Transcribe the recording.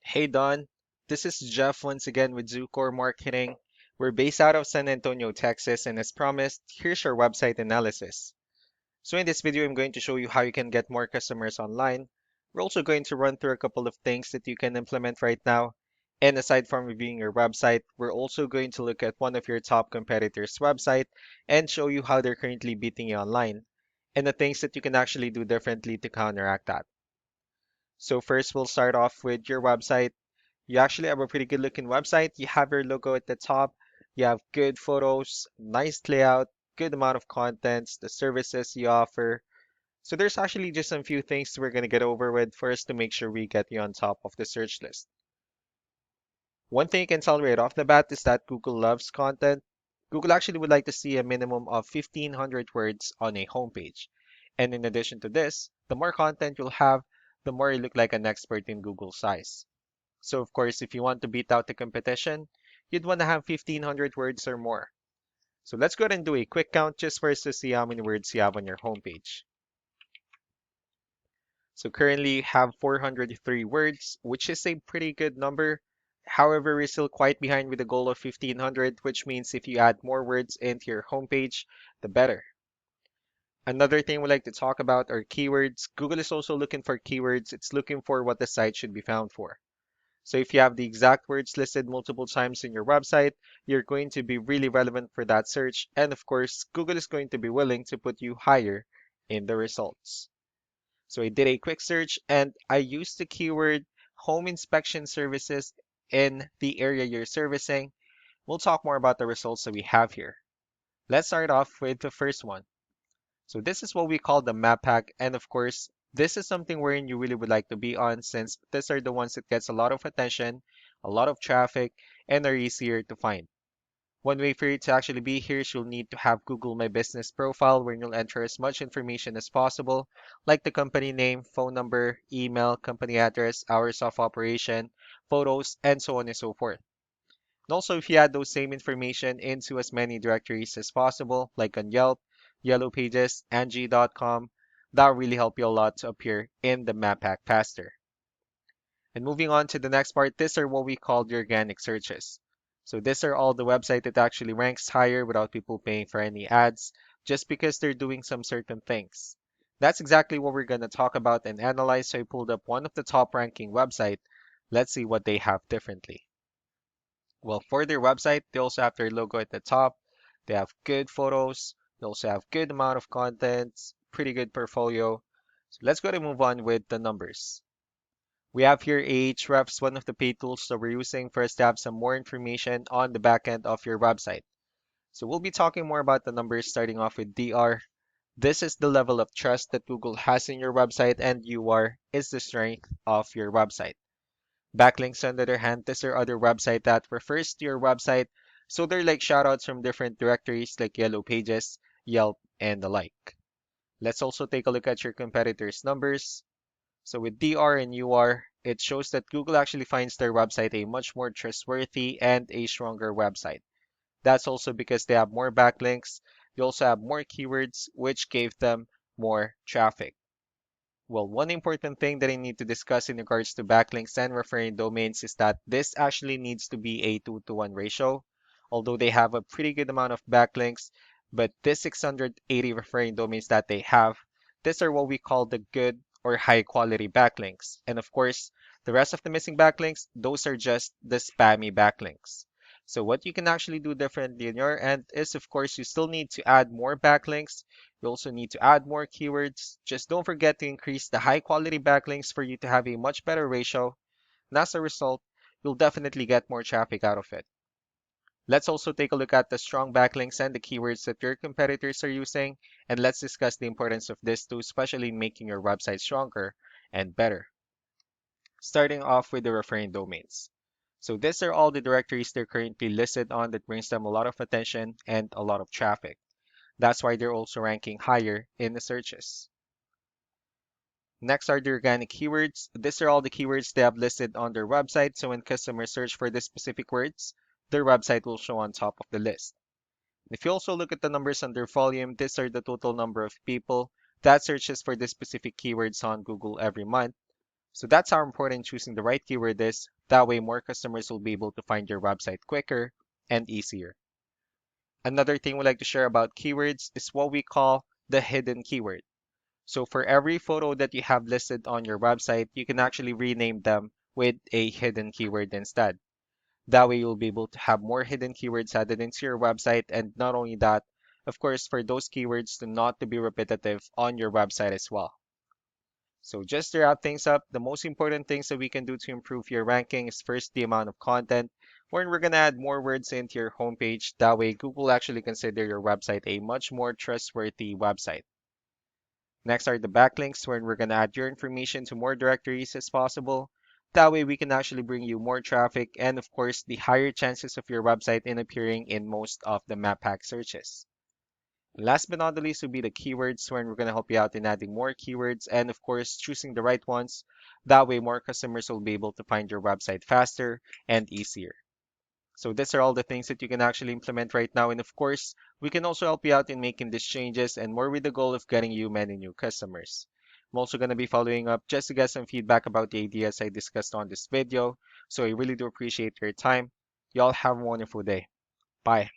Hey Don, this is Jeff once again with Zucore Marketing. We're based out of San Antonio, Texas, and as promised, here's our website analysis. So in this video, I'm going to show you how you can get more customers online. We're also going to run through a couple of things that you can implement right now. And aside from reviewing your website, we're also going to look at one of your top competitors' website and show you how they're currently beating you online and the things that you can actually do differently to counteract that. So first, we'll start off with your website. You actually have a pretty good looking website. You have your logo at the top. You have good photos, nice layout, good amount of contents, the services you offer. So there's actually just some few things we're going to get over with first to make sure we get you on top of the search list. One thing you can tell right off the bat is that Google loves content. Google actually would like to see a minimum of 1,500 words on a homepage. And in addition to this, the more content you'll have, the more you look like an expert in Google's eyes. So of course, if you want to beat out the competition, you'd want to have 1,500 words or more. So let's go ahead and do a quick count just for us to see how many words you have on your homepage. So currently you have 403 words, which is a pretty good number. However, we're still quite behind with the goal of 1,500, which means if you add more words into your homepage, the better. Another thing we like to talk about are keywords. Google is also looking for keywords. It's looking for what the site should be found for. So if you have the exact words listed multiple times in your website, you're going to be really relevant for that search. And of course, Google is going to be willing to put you higher in the results. So I did a quick search and I used the keyword home inspection services in the area you're servicing. We'll talk more about the results that we have here. Let's start off with the first one. So this is what we call the map pack. And of course, this is something wherein you really would like to be on since these are the ones that gets a lot of attention, a lot of traffic, and are easier to find. One way for you to actually be here is you'll need to have Google My Business profile where you'll enter as much information as possible, like the company name, phone number, email, company address, hours of operation, photos, and so on and so forth. And also, if you add those same information into as many directories as possible, like on Yelp, Yellow Pages, Angie.com, that'll really help you a lot to appear in the map pack faster. And moving on to the next part, these are what we call the organic searches. So these are all the website that actually ranks higher without people paying for any ads, just because they're doing some certain things. That's exactly what we're going to talk about and analyze. So I pulled up one of the top ranking website. Let's see what they have differently. Well, for their website, they also have their logo at the top. They have good photos. They also have good amount of contents, pretty good portfolio. So let's go to move on with the numbers. We have here Ahrefs, one of the paid tools that we're using for us to have some more information on the back end of your website. So we'll be talking more about the numbers starting off with DR. This is the level of trust that Google has in your website, and UR is the strength of your website. Backlinks, on the other hand, these are other website that refers to your website. So they're like shoutouts from different directories like Yellow Pages, Yelp, and the like. Let's also take a look at your competitors' numbers. So with DR and UR, it shows that Google actually finds their website a much more trustworthy and a stronger website. That's also because they have more backlinks. They also have more keywords, which gave them more traffic. Well, one important thing that I need to discuss in regards to backlinks and referring domains is that this actually needs to be a 2-to-1 ratio. Although they have a pretty good amount of backlinks, but this 680 referring domains that they have, these are what we call the good or high quality backlinks. And of course, the rest of the missing backlinks, those are just the spammy backlinks. So what you can actually do differently on your end is, of course, you still need to add more backlinks. You also need to add more keywords. Just don't forget to increase the high quality backlinks for you to have a much better ratio. And as a result, you'll definitely get more traffic out of it. Let's also take a look at the strong backlinks and the keywords that your competitors are using. And let's discuss the importance of this too, especially in making your website stronger and better. Starting off with the referring domains. So these are all the directories they're currently listed on that brings them a lot of attention and a lot of traffic. That's why they're also ranking higher in the searches. Next are the organic keywords. These are all the keywords they have listed on their website. So when customers search for the specific words, their website will show on top of the list. If you also look at the numbers under volume, these are the total number of people that searches for the specific keywords on Google every month. So that's how important choosing the right keyword is. That way, more customers will be able to find your website quicker and easier. Another thing we like to share about keywords is what we call the hidden keyword. So for every photo that you have listed on your website, you can actually rename them with a hidden keyword instead. That way you'll be able to have more hidden keywords added into your website. And not only that, of course, for those keywords to not to be repetitive on your website as well. So just to wrap things up, the most important things that we can do to improve your ranking is first the amount of content, wherein we're going to add more words into your homepage. That way Google actually consider your website a much more trustworthy website. Next are the backlinks, wherein we're going to add your information to more directories as possible. That way we can actually bring you more traffic and of course the higher chances of your website in appearing in most of the map hack searches. Last but not the least will be the keywords, wherein we're going to help you out in adding more keywords and of course choosing the right ones. That way more customers will be able to find your website faster and easier. So these are all the things that you can actually implement right now. And of course, we can also help you out in making these changes and more with the goal of getting you many new customers. I'm also going to be following up just to get some feedback about the ideas I discussed on this video. So I really do appreciate your time. Y'all have a wonderful day. Bye.